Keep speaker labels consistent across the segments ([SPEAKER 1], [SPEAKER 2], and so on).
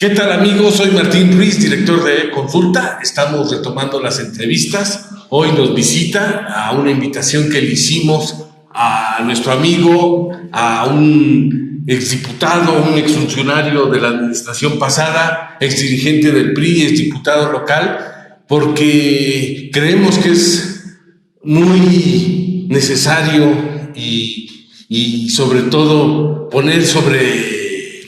[SPEAKER 1] ¿Qué tal, amigos? Soy Martín Ruiz, director de Consulta. Estamos retomando las entrevistas. Hoy nos visita a una invitación que le hicimos a nuestro amigo, a un exdiputado, un exfuncionario de la administración pasada, exdirigente del PRI, exdiputado local, porque creemos que es muy necesario y sobre todo poner sobre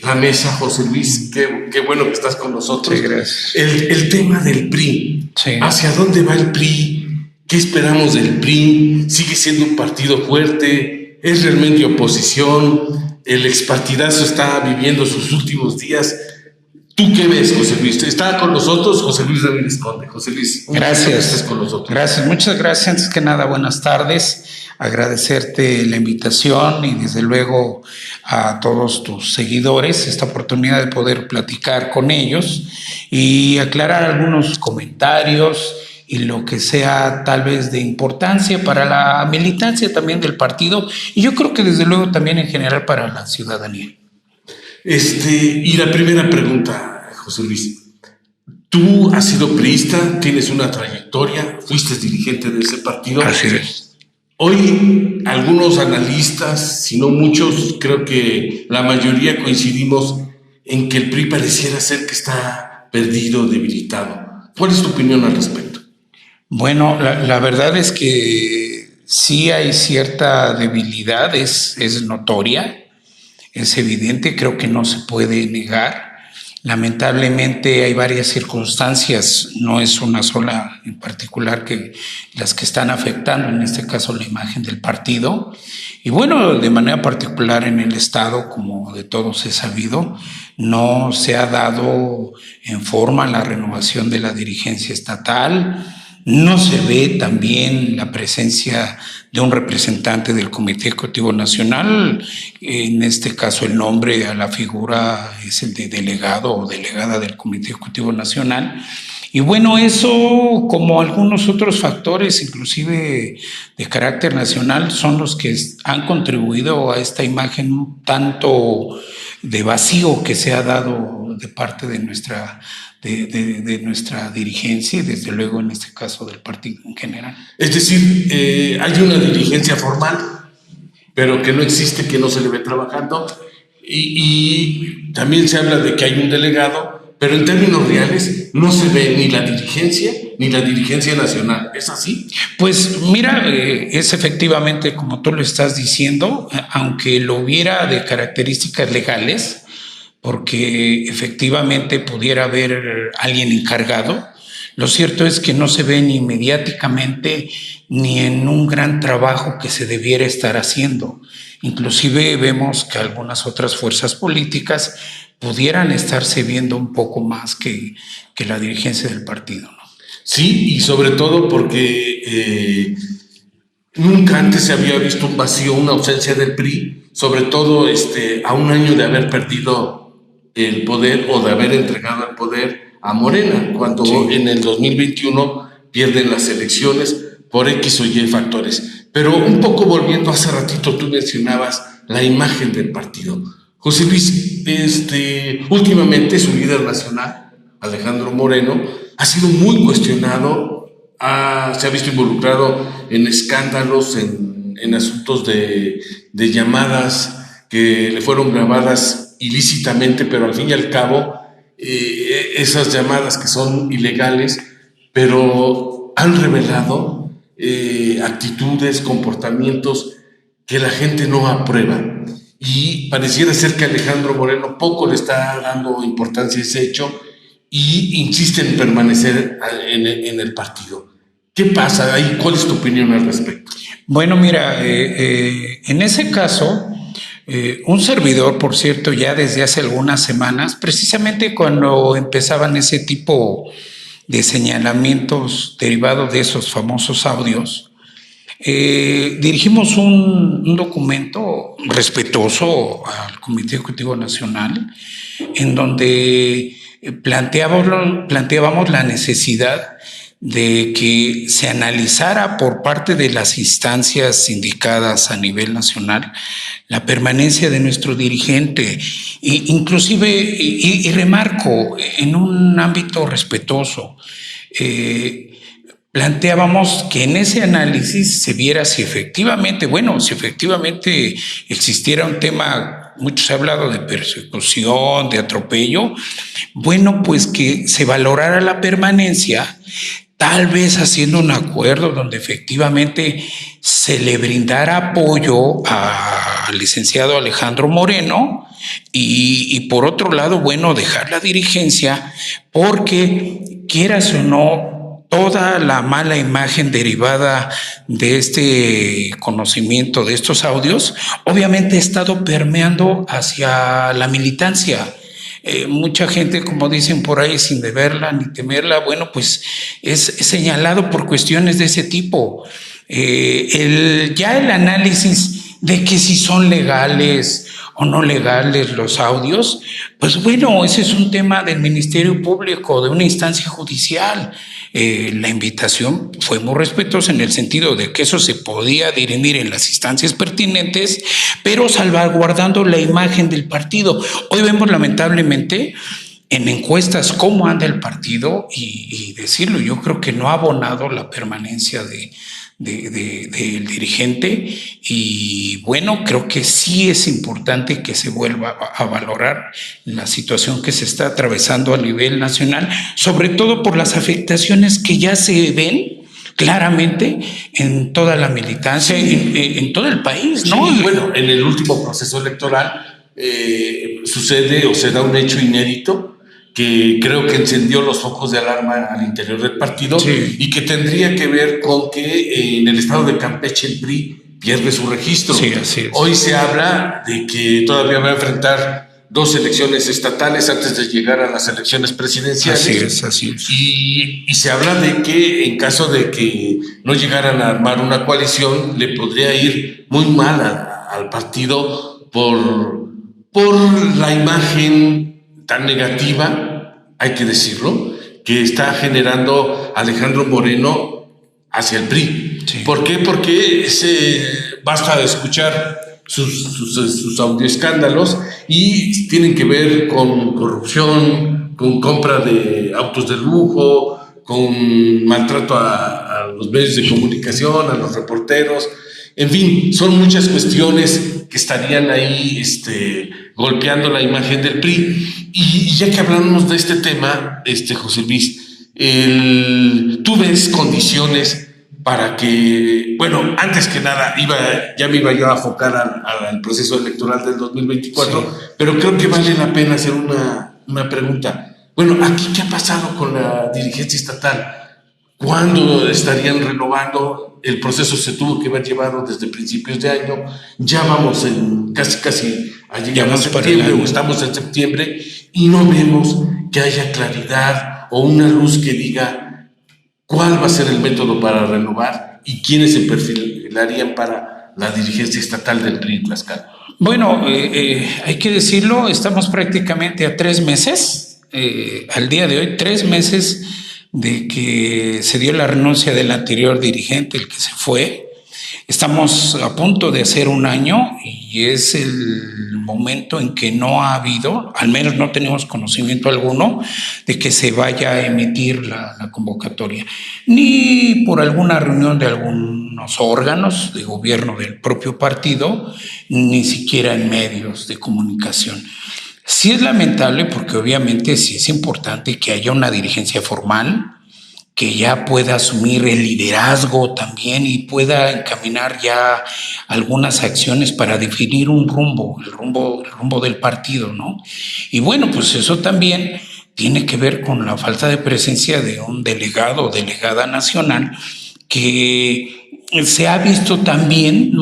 [SPEAKER 1] la mesa, José Luis, qué bueno que estás con nosotros.
[SPEAKER 2] Sí, gracias.
[SPEAKER 1] El tema del PRI.
[SPEAKER 2] Sí.
[SPEAKER 1] ¿Hacia dónde va el PRI? ¿Qué esperamos del PRI? ¿Sigue siendo un partido fuerte? ¿Es realmente oposición? ¿El expartidazo está viviendo sus últimos días? ¿Tú qué ves, José Luis? Está con nosotros José Luis Ramírez Conde. José Luis,
[SPEAKER 2] gracias.
[SPEAKER 1] Con nosotros.
[SPEAKER 2] Gracias, muchas gracias. Antes que nada, buenas tardes. Agradecerte la invitación y desde luego a todos tus seguidores esta oportunidad de poder platicar con ellos y aclarar algunos comentarios y lo que sea tal vez de importancia para la militancia también del partido y yo creo que desde luego también en general para la ciudadanía.
[SPEAKER 1] Y la primera pregunta, José Luis. Tú has sido priista, tienes una trayectoria, fuiste dirigente de ese partido.
[SPEAKER 2] Así es.
[SPEAKER 1] Hoy algunos analistas, si no muchos, creo que la mayoría coincidimos en que el PRI pareciera ser que está perdido, debilitado. ¿Cuál es tu opinión al respecto?
[SPEAKER 2] Bueno, la verdad es que sí hay cierta debilidad, es notoria, es evidente, creo que no se puede negar. Lamentablemente hay varias circunstancias, no es una sola en particular que las que están afectando, en este caso la imagen del partido. Y bueno, de manera particular en el Estado, como de todos es sabido, no se ha dado en forma la renovación de la dirigencia estatal. No se ve también la presencia de un representante del Comité Ejecutivo Nacional. En este caso el nombre a la figura es el de delegado o delegada del Comité Ejecutivo Nacional. Y bueno, eso como algunos otros factores, inclusive de carácter nacional, son los que han contribuido a esta imagen un tanto de vacío que se ha dado de parte de nuestra dirigencia y desde luego en este caso del partido en general.
[SPEAKER 1] Es decir, hay una dirigencia formal, pero que no existe, que no se le ve trabajando y también se habla de que hay un delegado, pero en términos reales no se ve ni la dirigencia nacional. ¿Es así?
[SPEAKER 2] Pues mira, es efectivamente como tú lo estás diciendo, aunque lo hubiera de características legales, porque efectivamente pudiera haber alguien encargado. Lo cierto es que no se ve ni mediáticamente ni en un gran trabajo que se debiera estar haciendo. Inclusive vemos que algunas otras fuerzas políticas pudieran estarse viendo un poco más que la dirigencia del partido, ¿no?
[SPEAKER 1] Sí, y sobre todo porque nunca antes se había visto un vacío, una ausencia del PRI, sobre todo a un año de haber perdido el poder o de haber entregado el poder a Morena, cuando sí, en el 2021 pierden las elecciones por X o Y factores. Pero un poco volviendo hace ratito, tú mencionabas la imagen del partido. José Luis, últimamente su líder nacional, Alejandro Moreno, ha sido muy cuestionado, se ha visto involucrado en escándalos, en asuntos de llamadas que le fueron grabadas ilícitamente, pero al fin y al cabo esas llamadas que son ilegales, pero han revelado actitudes, comportamientos que la gente no aprueba. Y pareciera ser que Alejandro Moreno poco le está dando importancia a ese hecho y insiste en permanecer en el partido. ¿Qué pasa ahí? ¿Cuál es tu opinión al respecto?
[SPEAKER 2] Bueno, mira, en ese caso, un servidor, por cierto, ya desde hace algunas semanas, precisamente cuando empezaban ese tipo de señalamientos derivados de esos famosos audios, dirigimos un documento respetuoso al Comité Ejecutivo Nacional en donde planteábamos la necesidad de que se analizara por parte de las instancias indicadas a nivel nacional la permanencia de nuestro dirigente, inclusive, y remarco, en un ámbito respetuoso. Planteábamos que en ese análisis se viera si efectivamente existiera un tema, mucho se ha hablado de persecución, de atropello, bueno, pues que se valorara la permanencia, tal vez haciendo un acuerdo donde efectivamente se le brindara apoyo al licenciado Alejandro Moreno y por otro lado, bueno, dejar la dirigencia porque, quieras o no, toda la mala imagen derivada de este conocimiento, de estos audios, obviamente ha estado permeando hacia la militancia. Mucha gente, como dicen por ahí, sin deberla ni temerla, bueno, pues es señalado por cuestiones de ese tipo. Ya el análisis de que si son legales o no legales los audios, pues bueno, ese es un tema del Ministerio Público, de una instancia judicial. La invitación fue muy respetuosa en el sentido de que eso se podía dirimir en las instancias pertinentes, pero salvaguardando la imagen del partido. Hoy vemos lamentablemente en encuestas cómo anda el partido y decirlo, yo creo que no ha abonado la permanencia del dirigente y bueno, creo que sí es importante que se vuelva a valorar la situación que se está atravesando a nivel nacional, sobre todo por las afectaciones que ya se ven claramente en toda la militancia, en todo el país, ¿no?
[SPEAKER 1] Sí, bueno, en el último proceso electoral sucede o se da un hecho inédito que creo que encendió los focos de alarma al interior del partido, sí, y que tendría que ver con que en el estado de Campeche el PRI pierde su registro.
[SPEAKER 2] Sí, así es.
[SPEAKER 1] Hoy se habla de que todavía va a enfrentar 2 elecciones estatales antes de llegar a las elecciones presidenciales.
[SPEAKER 2] Así es.
[SPEAKER 1] Y se habla de que en caso de que no llegaran a armar una coalición, le podría ir muy mal al partido por la imagen tan negativa, hay que decirlo, que está generando Alejandro Moreno hacia el PRI. Sí. ¿Por qué? Porque basta de escuchar sus audioescándalos y tienen que ver con corrupción, con compra de autos de lujo, con maltrato a los medios de comunicación, a los reporteros. En fin, son muchas cuestiones que estarían ahí golpeando la imagen del PRI. Y ya que hablamos de este tema, José Luis, tú ves condiciones para que, bueno, antes que nada, ya me iba yo a enfocar al proceso electoral del 2024, sí, pero creo que vale la pena hacer una pregunta. Bueno, aquí, ¿qué ha pasado con la dirigencia estatal? ¿Cuándo estarían renovando? El proceso se tuvo que haber llevado desde principios de año. Ya vamos casi a llegar a septiembre, o estamos en septiembre, y no vemos que haya claridad o una luz que diga cuál va a ser el método para renovar y quiénes se perfilarían para la dirigencia estatal del PRI en Tlaxcala.
[SPEAKER 2] Bueno, hay que decirlo, estamos prácticamente a 3 meses, al día de hoy, 3 meses de que se dio la renuncia del anterior dirigente, el que se fue. Estamos a punto de hacer 1 año y es el momento en que no ha habido, al menos no tenemos conocimiento alguno, de que se vaya a emitir la convocatoria, ni por alguna reunión de algunos órganos de gobierno del propio partido, ni siquiera en medios de comunicación. Sí es lamentable porque obviamente sí es importante que haya una dirigencia formal, que ya pueda asumir el liderazgo también y pueda encaminar ya algunas acciones para definir un rumbo, el rumbo del partido, ¿no? Y bueno, pues eso también tiene que ver con la falta de presencia de un delegado o delegada nacional que se ha visto también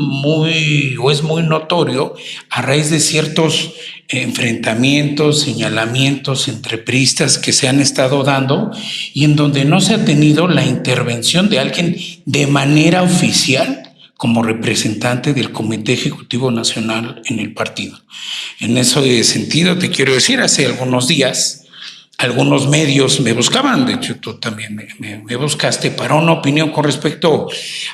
[SPEAKER 2] es muy notorio a raíz de ciertos enfrentamientos, señalamientos entre priistas que se han estado dando y en donde no se ha tenido la intervención de alguien de manera oficial como representante del Comité Ejecutivo Nacional en el partido. En ese sentido te quiero decir, hace algunos días algunos medios me buscaban, de hecho tú también me buscaste para una opinión con respecto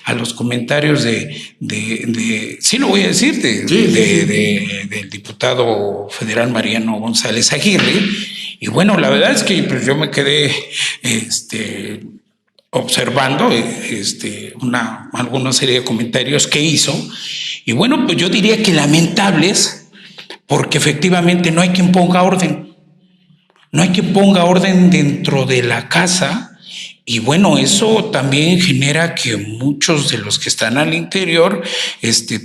[SPEAKER 2] a los comentarios sí lo voy a decir, del diputado federal Mariano González Aguirre. Y bueno, la verdad es que pues, yo me quedé observando alguna serie de comentarios que hizo. Y bueno, pues yo diría que lamentables, porque efectivamente no hay quien ponga orden. No hay quien ponga orden dentro de la casa. Y bueno, eso también genera que muchos de los que están al interior,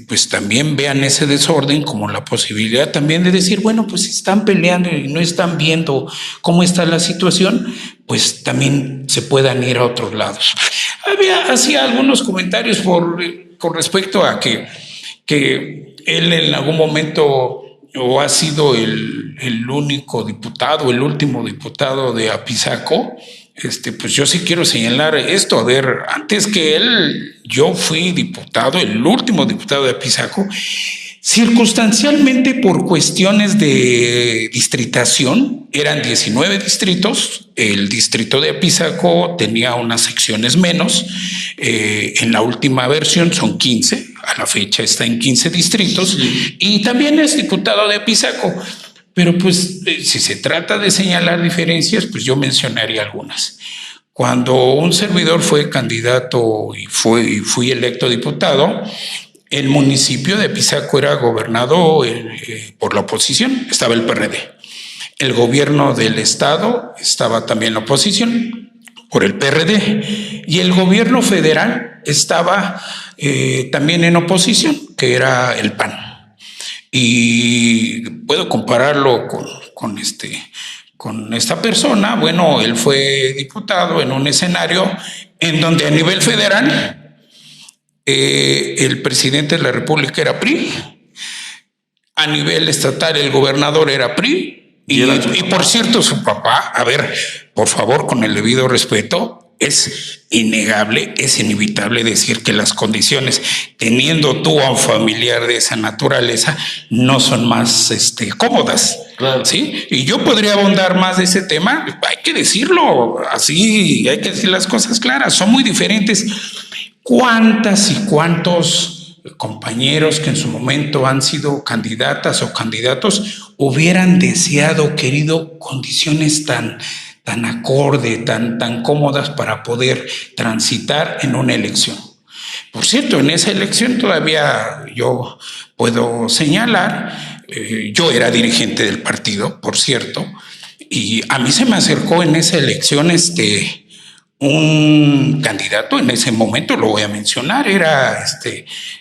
[SPEAKER 2] pues también vean ese desorden como la posibilidad también de decir, bueno, pues si están peleando y no están viendo cómo está la situación, pues también se puedan ir a otros lados. Hacía algunos comentarios con respecto a que él en algún momento o ha sido el único diputado, el último diputado de Apizaco. Pues yo sí quiero señalar esto. A ver, antes que él, yo fui diputado, el último diputado de Apizaco, circunstancialmente por cuestiones de distritación. Eran 19 distritos, el distrito de Apizaco tenía unas secciones menos, en la última versión son 15, a la fecha está en 15 distritos, sí. Y también es diputado de Apizaco. Pero pues si se trata de señalar diferencias, pues yo mencionaría algunas. Cuando un servidor fue candidato y fui electo diputado, el municipio de Apizaco era gobernado por la oposición, estaba el PRD. El gobierno del estado estaba también en la oposición por el PRD. Y el gobierno federal estaba también en oposición, que era el PAN. Y puedo compararlo con esta persona. Bueno, él fue diputado en un escenario en donde a nivel federal el presidente de la República era PRI, a nivel estatal el gobernador era PRI y por cierto su papá, a ver, por favor, con el debido respeto, es innegable, es inevitable decir que las condiciones, teniendo tú a un familiar de esa naturaleza, no son más cómodas. Claro. ¿Sí? Y yo podría abundar más de ese tema, hay que decirlo así, hay que decir las cosas claras, son muy diferentes. ¿Cuántas y cuántos compañeros que en su momento han sido candidatas o candidatos hubieran deseado, querido, condiciones tan acorde, tan cómodas para poder transitar en una elección? Por cierto, en esa elección todavía yo puedo señalar, yo era dirigente del partido, por cierto, y a mí se me acercó en esa elección un candidato, en ese momento lo voy a mencionar, era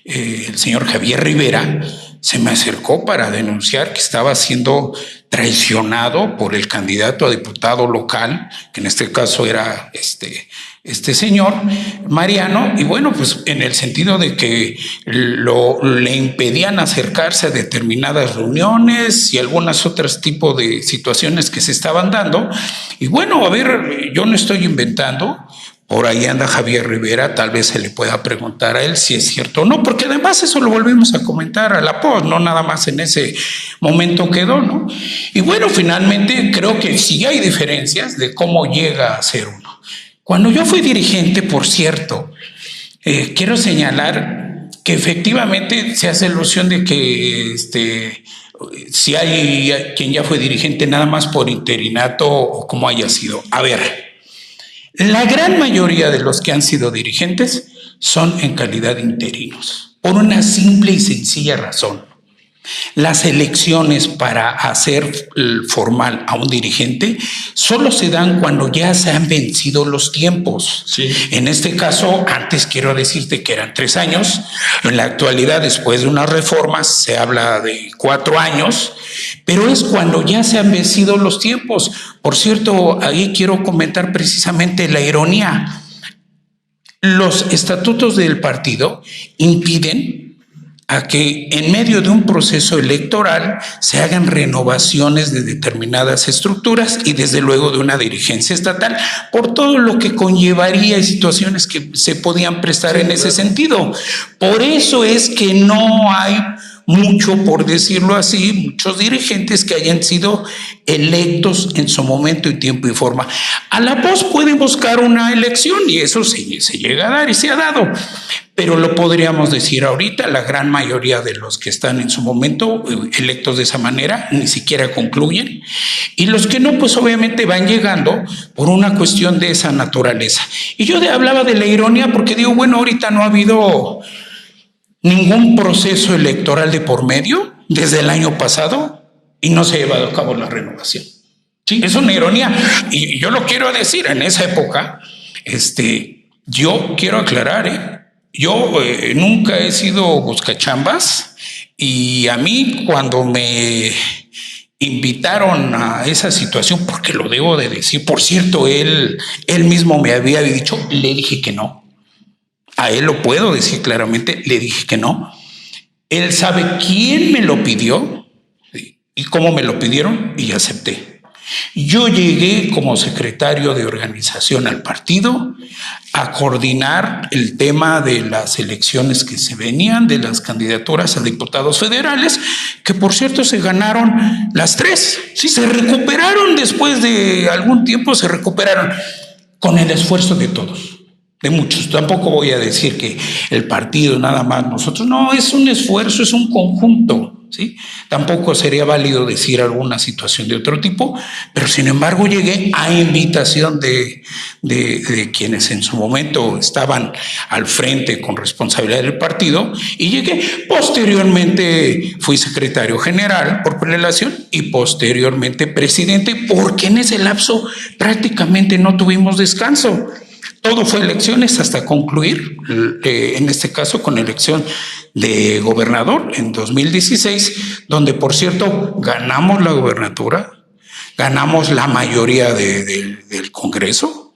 [SPEAKER 2] el señor Javier Rivera. Se me acercó para denunciar que estaba siendo traicionado por el candidato a diputado local, que en este caso era este señor Mariano, y bueno, pues en el sentido de que le impedían acercarse a determinadas reuniones y algunas otras tipos de situaciones que se estaban dando. Y bueno, a ver, yo no estoy inventando. Por ahí anda Javier Rivera, tal vez se le pueda preguntar a él si es cierto o no, porque además eso lo volvimos a comentar a la pos, no nada más en ese momento quedó, ¿no? Y bueno, finalmente creo que sí hay diferencias de cómo llega a ser uno. Cuando yo fui dirigente, por cierto, quiero señalar que efectivamente se hace alusión de que si hay quien ya fue dirigente nada más por interinato o como haya sido. A ver, la gran mayoría de los que han sido dirigentes son en calidad de interinos, por una simple y sencilla razón. Las elecciones para hacer formal a un dirigente solo se dan cuando ya se han vencido los tiempos. Sí. En este caso, antes quiero decirte que eran 3 años. En la actualidad, después de unas reformas, se habla de 4 años, pero es cuando ya se han vencido los tiempos. Por cierto, ahí quiero comentar precisamente la ironía. Los estatutos del partido impiden a que en medio de un proceso electoral se hagan renovaciones de determinadas estructuras y desde luego de una dirigencia estatal, por todo lo que conllevaría y situaciones que se podían prestar en ese sentido. Por eso es que no hay mucho, por decirlo así, muchos dirigentes que hayan sido electos en su momento y tiempo y forma. A la pos pueden buscar una elección y eso se llega a dar y se ha dado. Pero lo podríamos decir ahorita, la gran mayoría de los que están en su momento electos de esa manera ni siquiera concluyen. Y los que no, pues obviamente van llegando por una cuestión de esa naturaleza. Y yo hablaba de la ironía porque digo, bueno, ahorita no ha habido ningún proceso electoral de por medio desde el año pasado y no se ha llevado a cabo la renovación. Sí, es una ironía. Y yo lo quiero decir, en esa época, yo quiero aclarar, yo nunca he sido buscachambas y a mí cuando me invitaron a esa situación, porque lo debo de decir, por cierto, él mismo me había dicho, le dije que no. A él lo puedo decir claramente, le dije que no. Él sabe quién me lo pidió y cómo me lo pidieron y acepté. Yo llegué como secretario de organización al partido a coordinar el tema de las elecciones que se venían, de las candidaturas a diputados federales, que por cierto se ganaron las 3. Sí, se recuperaron después de algún tiempo, se recuperaron con el esfuerzo de todos. De muchos, tampoco voy a decir que el partido nada más nosotros, no, es un esfuerzo, es un conjunto, ¿sí? Tampoco sería válido decir alguna situación de otro tipo, pero sin embargo llegué a invitación de quienes en su momento estaban al frente con responsabilidad del partido y llegué. Posteriormente fui secretario general por prelación y posteriormente presidente, porque en ese lapso prácticamente no tuvimos descanso. Todo fue elecciones hasta concluir, en este caso con elección de gobernador en 2016, donde por cierto ganamos la gobernatura, ganamos la mayoría del Congreso,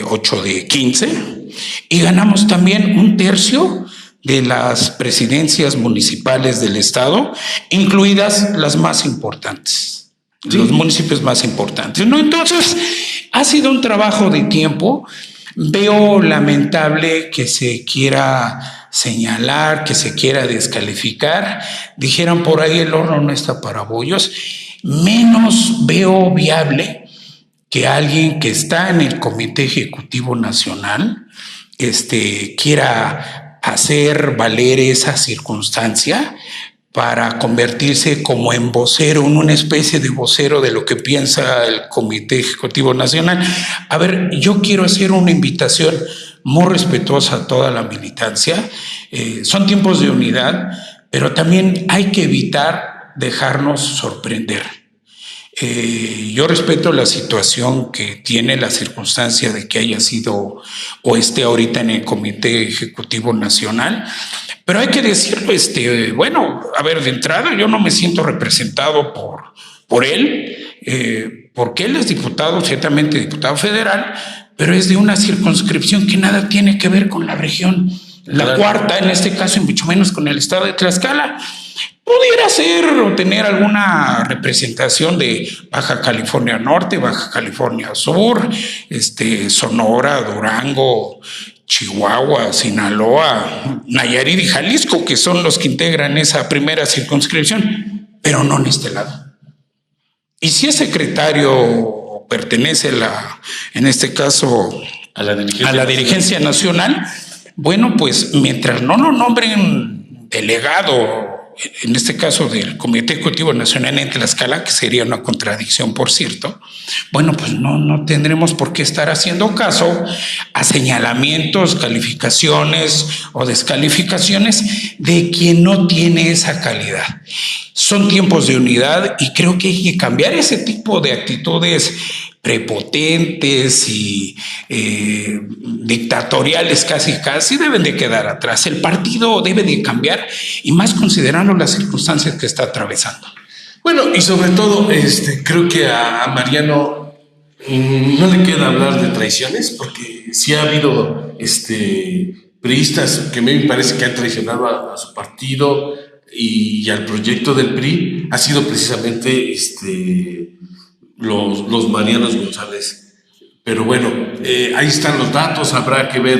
[SPEAKER 2] 8 de 15, y ganamos también 1/3 de las presidencias municipales del estado, incluidas las más importantes, sí, los municipios más importantes, ¿no? Entonces, ha sido un trabajo de tiempo. Veo lamentable que se quiera señalar, que se quiera descalificar. Dijeron por ahí, el horno no está para bollos. Menos veo viable que alguien que está en el Comité Ejecutivo Nacional quiera hacer valer esa circunstancia para convertirse como en vocero, en una especie de vocero de lo que piensa el Comité Ejecutivo Nacional. A ver, yo quiero hacer una invitación muy respetuosa a toda la militancia. Son tiempos de unidad, pero también hay que evitar dejarnos sorprender. Yo respeto la situación que tiene, la circunstancia de que haya sido o esté ahorita en el Comité Ejecutivo Nacional, pero hay que decirlo, bueno, a ver, de entrada yo no me siento representado por él, porque él es diputado, ciertamente diputado federal, pero es de una circunscripción que nada tiene que ver con la región, la cuarta en este caso, y mucho menos con el estado de Tlaxcala. Pudiera ser o tener alguna representación de Baja California Norte, Baja California Sur, Sonora, Durango, Chihuahua, Sinaloa, Nayarit y Jalisco, que son los que integran esa primera circunscripción, pero no en este lado. Y si es secretario pertenece en este caso a la dirigencia nacional, bueno, pues mientras no lo nombren delegado, en este caso del Comité Ejecutivo Nacional en Tlaxcala, que sería una contradicción, por cierto, bueno, pues no tendremos por qué estar haciendo caso a señalamientos, calificaciones o descalificaciones de quien no tiene esa calidad. Son tiempos de unidad y creo que hay que cambiar ese tipo de actitudes prepotentes y dictatoriales casi deben de quedar atrás. El partido debe de cambiar y más considerando las circunstancias que está atravesando.
[SPEAKER 1] Bueno, y sobre todo creo que a Mariano no le queda hablar de traiciones, porque sí ha habido priistas que me parece que han traicionado a su partido y al proyecto del PRI. Ha sido precisamente los Marianos González Pero bueno, ahí están los datos, habrá que ver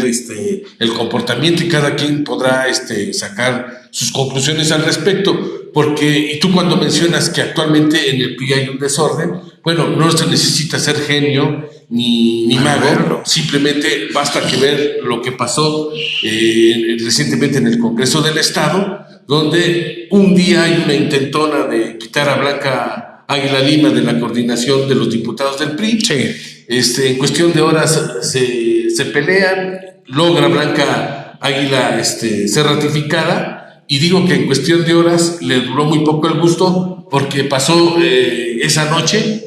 [SPEAKER 1] el comportamiento y cada quien podrá sacar sus conclusiones al respecto, porque, y tú cuando mencionas que actualmente en el PRI hay un desorden, bueno, no se necesita ser genio ni mago, simplemente basta que ver lo que pasó recientemente en el Congreso del Estado, donde un día hay una intentona de quitar a Blanca Águila Lima de la coordinación de los diputados del PRI.
[SPEAKER 2] Sí.
[SPEAKER 1] En cuestión de horas se pelean, logra Blanca Águila ser ratificada, y digo que en cuestión de horas le duró muy poco el gusto, porque pasó esa noche.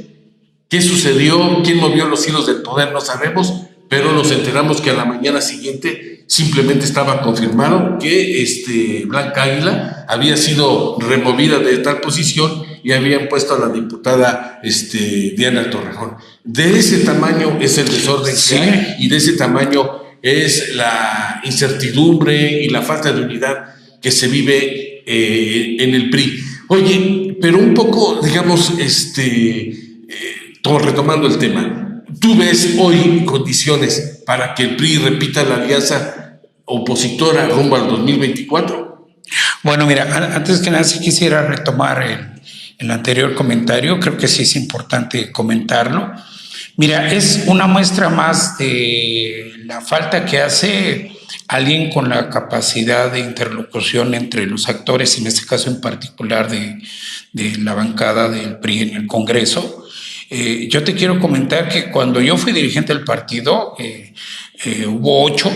[SPEAKER 1] ¿Qué sucedió? ¿Quién movió los hilos del poder? No sabemos, pero nos enteramos que a la mañana siguiente simplemente estaba confirmado que Blanca Águila había sido removida de tal posición y habían puesto a la diputada Diana Torrejón. De ese tamaño es el desorden que hay, y de ese tamaño es la incertidumbre y la falta de unidad que se vive en el PRI. Oye, pero un poco, digamos, retomando el tema, ¿tú ves hoy condiciones para que el PRI repita la alianza opositora rumbo al 2024?
[SPEAKER 2] Bueno, mira, antes que nada sí quisiera retomar el anterior comentario, creo que sí es importante comentarlo. Mira, es una muestra más de la falta que hace alguien con la capacidad de interlocución entre los actores, en este caso en particular de la bancada del PRI en el Congreso. Yo te quiero comentar que cuando yo fui dirigente del partido, hubo ocho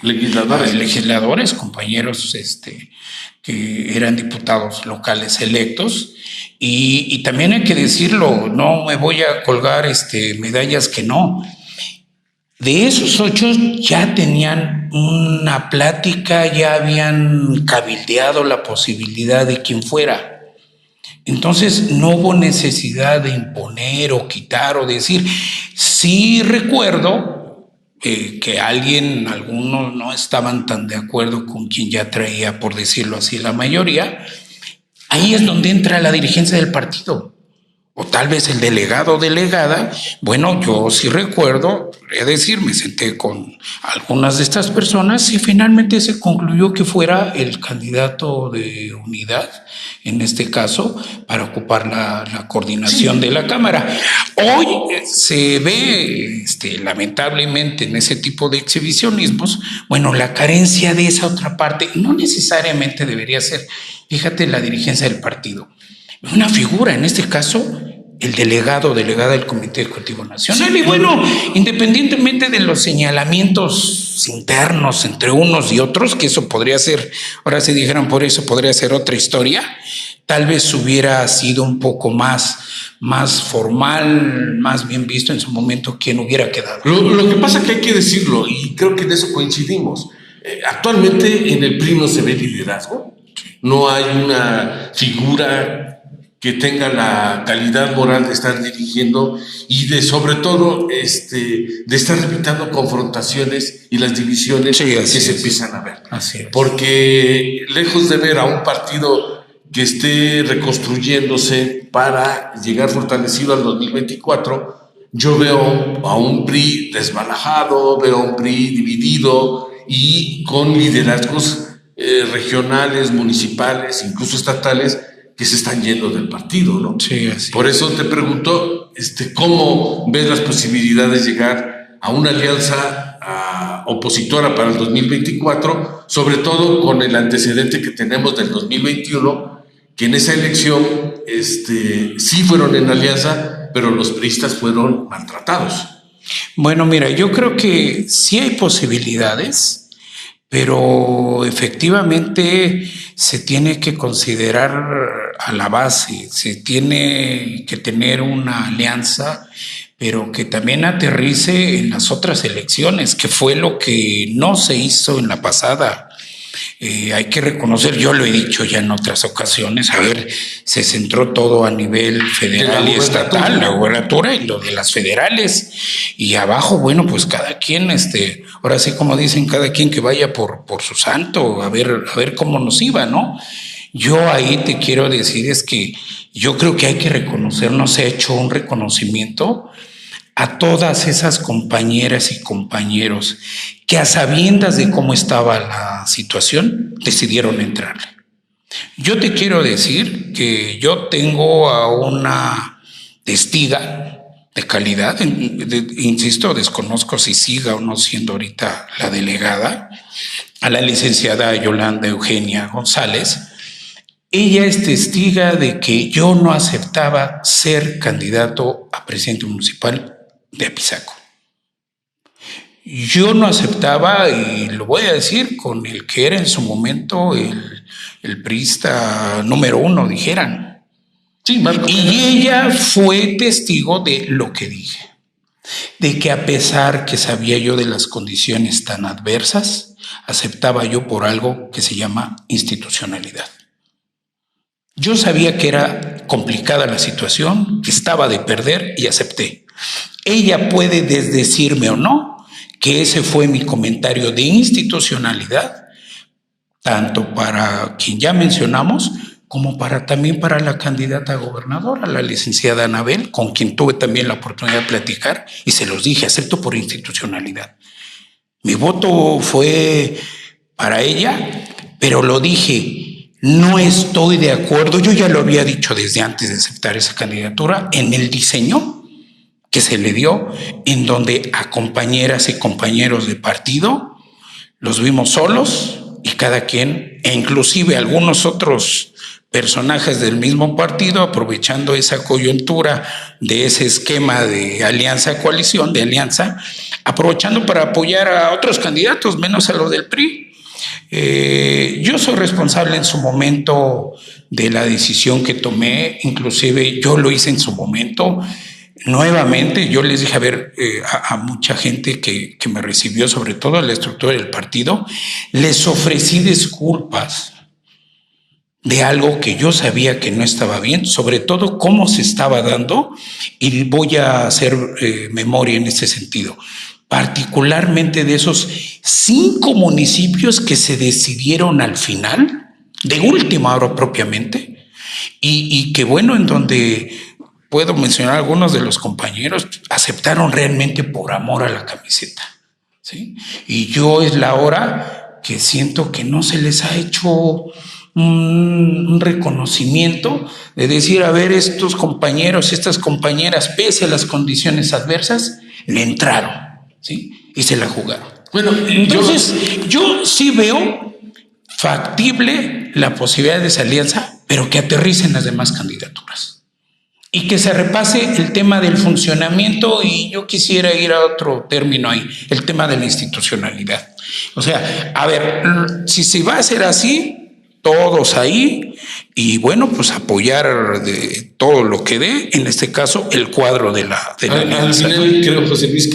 [SPEAKER 2] legisladores, compañeros que eran diputados locales electos, y también hay que decirlo, no me voy a colgar medallas que no. De esos 8 ya tenían una plática, ya habían cabildeado la posibilidad de quien fuera. Entonces no hubo necesidad de imponer o quitar o decir. Sí recuerdo que algunos no estaban tan de acuerdo con quien ya traía, por decirlo así, la mayoría. Ahí es donde entra la dirigencia del partido, o tal vez el delegado o delegada. Bueno, yo sí recuerdo, es decir, me senté con algunas de estas personas y finalmente se concluyó que fuera el candidato de unidad, en este caso, para ocupar la coordinación de la Cámara. Hoy se ve, lamentablemente, en ese tipo de exhibicionismos, bueno, la carencia de esa otra parte. No necesariamente debería ser, fíjate, la dirigencia del partido. Una figura, en este caso, el delegado o delegada del Comité Ejecutivo Nacional. Sí. Y bueno, independientemente de los señalamientos internos entre unos y otros, que eso podría ser, ahora si dijeran por eso, podría ser otra historia, tal vez hubiera sido un poco más formal, más bien visto en su momento quien hubiera quedado.
[SPEAKER 1] Lo que pasa es que hay que decirlo, y creo que en eso coincidimos. Actualmente en el PRI no se ve liderazgo, no hay una figura que tenga la calidad moral de estar dirigiendo y sobre todo de estar evitando confrontaciones y las divisiones que se empiezan a ver.
[SPEAKER 2] Así es.
[SPEAKER 1] Porque lejos de ver a un partido que esté reconstruyéndose para llegar fortalecido al 2024, yo veo a un PRI desbalajado, veo a un PRI dividido y con liderazgos regionales, municipales, incluso estatales, que se están yendo del partido, ¿no?
[SPEAKER 2] Sí, así.
[SPEAKER 1] Por eso te pregunto, ¿cómo ves las posibilidades de llegar a una alianza opositora para el 2024, sobre todo con el antecedente que tenemos del 2021, que en esa elección sí fueron en alianza, pero los priistas fueron maltratados?
[SPEAKER 2] Bueno, mira, yo creo que sí hay posibilidades, pero efectivamente se tiene que considerar a la base, se tiene que tener una alianza, pero que también aterrice en las otras elecciones, que fue lo que no se hizo en la pasada. Hay que reconocer, yo lo he dicho ya en otras ocasiones, se centró todo a nivel federal y estatal, la gubernatura y lo de las federales, y abajo, bueno, pues cada quien, ahora sí como dicen, cada quien que vaya por su santo, a ver cómo nos iba, ¿no? Yo ahí te quiero decir es que Yo creo que hay que reconocer, no se ha hecho un reconocimiento a todas esas compañeras y compañeros que a sabiendas de cómo estaba la situación decidieron entrarle. Yo te quiero decir que yo tengo a una testiga de calidad, insisto, desconozco si siga o no siendo ahorita la delegada, a la licenciada Yolanda Eugenia González. Ella es testiga de que yo no aceptaba ser candidato a presidente municipal de Apizaco. Yo no aceptaba, y lo voy a decir con el que era en su momento el priista número 1, dijeran.
[SPEAKER 1] Sí, Marco.
[SPEAKER 2] Y ella fue testigo de lo que dije, de que a pesar que sabía yo de las condiciones tan adversas, aceptaba yo por algo que se llama institucionalidad. Yo sabía que era complicada la situación, que estaba de perder y acepté. Ella puede desdecirme o no que ese fue mi comentario de institucionalidad, tanto para quien ya mencionamos, como también para la candidata a gobernadora, la licenciada Anabel, con quien tuve también la oportunidad de platicar, y se los dije, acepto por institucionalidad. Mi voto fue para ella, pero lo dije, no estoy de acuerdo, yo ya lo había dicho desde antes de aceptar esa candidatura, en el diseño que se le dio, en donde a compañeras y compañeros de partido los vimos solos y cada quien, e inclusive algunos otros personajes del mismo partido, aprovechando esa coyuntura de ese esquema de alianza-coalición, de alianza, aprovechando para apoyar a otros candidatos, menos a los del PRI. Yo soy responsable en su momento de la decisión que tomé, inclusive yo lo hice en su momento. Nuevamente, yo les dije, a ver, a mucha gente que me recibió, sobre todo a la estructura del partido, les ofrecí disculpas de algo que yo sabía que no estaba bien, sobre todo cómo se estaba dando, y voy a hacer memoria en ese sentido, particularmente de esos 5 municipios que se decidieron al final, de última hora propiamente, y que bueno, en donde puedo mencionar algunos de los compañeros, aceptaron realmente por amor a la camiseta, ¿sí? Y yo es la hora que siento que no se les ha hecho un reconocimiento de decir, a ver, estos compañeros, estas compañeras, pese a las condiciones adversas, le entraron, ¿sí? Y se la jugaron. Bueno, entonces yo sí veo factible la posibilidad de esa alianza, pero que aterricen las demás candidaturas. Y que se repase el tema del funcionamiento, y yo quisiera ir a otro término ahí, el tema de la institucionalidad. O sea, a ver, si se va a hacer así, todos ahí, y bueno, pues apoyar de todo lo que dé, en este caso, el cuadro de la alianza.
[SPEAKER 1] Al final, creo, José Luis,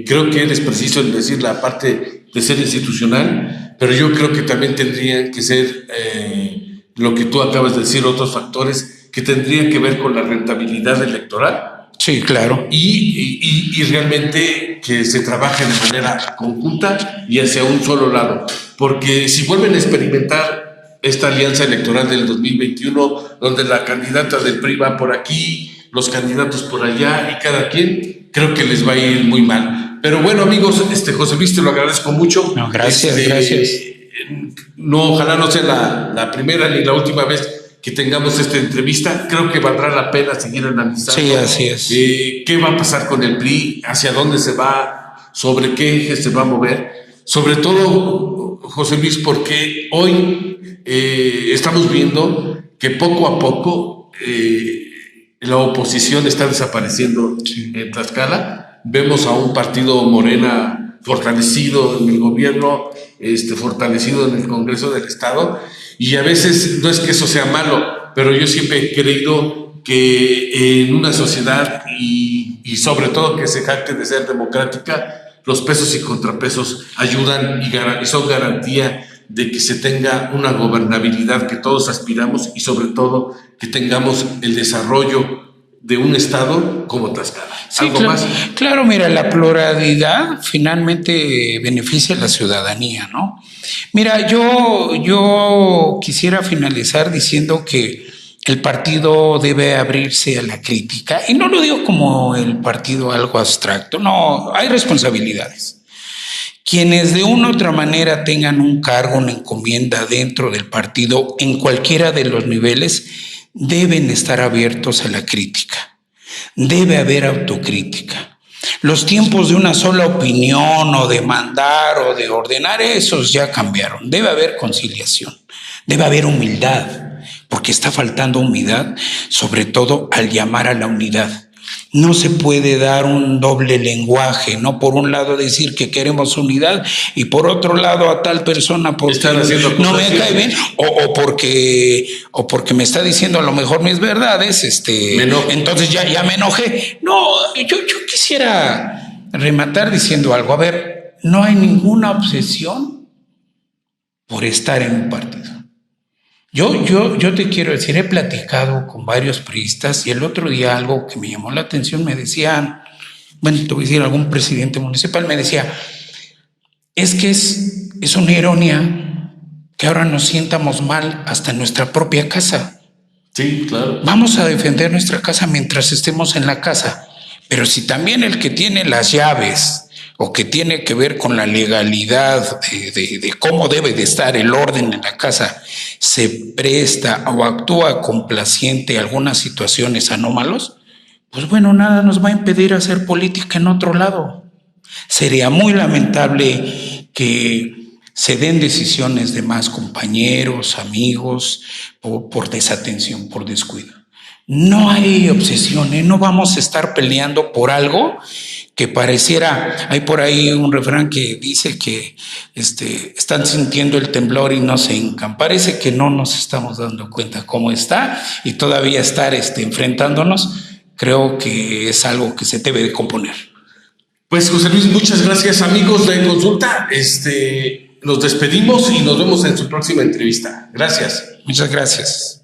[SPEAKER 1] creo que eres preciso en decir la parte de ser institucional, pero yo creo que también tendrían que ser lo que tú acabas de decir, otros factores que tendrían que ver con la rentabilidad electoral.
[SPEAKER 2] Sí, claro.
[SPEAKER 1] Y realmente que se trabaje de manera conjunta y hacia un solo lado. Porque si vuelven a experimentar esta alianza electoral del 2021, donde la candidata del PRI va por aquí, los candidatos por allá y cada quien, creo que les va a ir muy mal. Pero bueno, amigos, José Luis, te lo agradezco mucho.
[SPEAKER 2] No, gracias, gracias.
[SPEAKER 1] No, ojalá no sea la primera ni la última vez que tengamos esta entrevista. Creo que valdrá la pena seguir analizando.
[SPEAKER 2] Sí, así es.
[SPEAKER 1] ¿Qué va a pasar con el PRI? ¿Hacia dónde se va? ¿Sobre qué eje se va a mover? Sobre todo, José Luis, porque hoy estamos viendo que poco a poco la oposición está desapareciendo en Tlaxcala. Vemos a un partido Morena fortalecido en el gobierno, fortalecido en el Congreso del Estado, y a veces no es que eso sea malo, pero yo siempre he creído que en una sociedad y sobre todo que se jacte de ser democrática, los pesos y contrapesos ayudan y son garantía de que se tenga una gobernabilidad que todos aspiramos, y sobre todo que tengamos el desarrollo de un estado como Tlaxcala.
[SPEAKER 2] Sí,
[SPEAKER 1] ¿Algo
[SPEAKER 2] claro,
[SPEAKER 1] más?
[SPEAKER 2] claro, mira, la pluralidad finalmente beneficia a la ciudadanía, ¿no? Mira, yo quisiera finalizar diciendo que el partido debe abrirse a la crítica, y no lo digo como el partido algo abstracto, no, hay responsabilidades. Quienes de una u otra manera tengan un cargo, una encomienda dentro del partido, en cualquiera de los niveles, deben estar abiertos a la crítica. Debe haber autocrítica. Los tiempos de una sola opinión o de mandar o de ordenar, esos ya cambiaron. Debe haber conciliación, debe haber humildad, porque está faltando humildad, sobre todo al llamar a la unidad. No se puede dar un doble lenguaje, no por un lado decir que queremos unidad y por otro lado a tal persona porque no me cae bien o porque me está diciendo a lo mejor mis verdades, entonces ya me enojé. No, yo quisiera rematar diciendo algo. A ver, no hay ninguna obsesión por estar en un partido. Yo te quiero decir, he platicado con varios priistas y el otro día algo que me llamó la atención, me decían, bueno, te voy a decir, algún presidente municipal me decía, es que es una ironía que ahora nos sientamos mal hasta en nuestra propia casa.
[SPEAKER 1] Sí, claro.
[SPEAKER 2] Vamos a defender nuestra casa mientras estemos en la casa, pero si también el que tiene las llaves o que tiene que ver con la legalidad de cómo debe de estar el orden en la casa, se presta o actúa complaciente a algunas situaciones anómalos, pues bueno, nada nos va a impedir hacer política en otro lado. Sería muy lamentable que se den decisiones de más compañeros, amigos, por desatención, por descuido. No hay obsesiones, no vamos a estar peleando por algo que pareciera, hay por ahí un refrán que dice que están sintiendo el temblor y no se hincan. Parece que no nos estamos dando cuenta cómo está y todavía estar enfrentándonos, creo que es algo que se debe de componer.
[SPEAKER 1] Pues José Luis, muchas gracias, amigos de Consulta. Nos despedimos y nos vemos en su próxima entrevista. Gracias.
[SPEAKER 2] Muchas gracias.